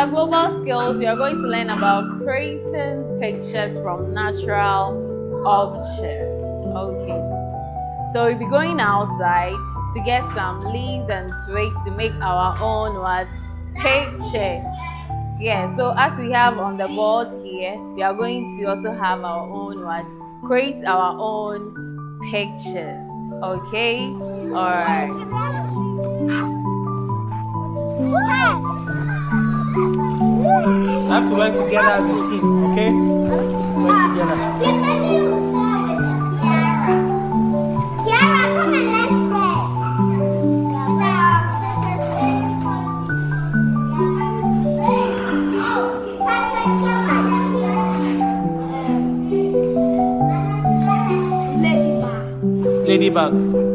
our global skills, we are going to learn about creating pictures from natural objects. Okay. So we'll be going outside to get some leaves and twigs to make our own what? Pictures. Yeah, so as we have on the board here, we are going to also have our own what? Create our own pictures. Okay? Alright. We have to work together as a team, okay? Work together. Kiara, come and let's say. Ladybug.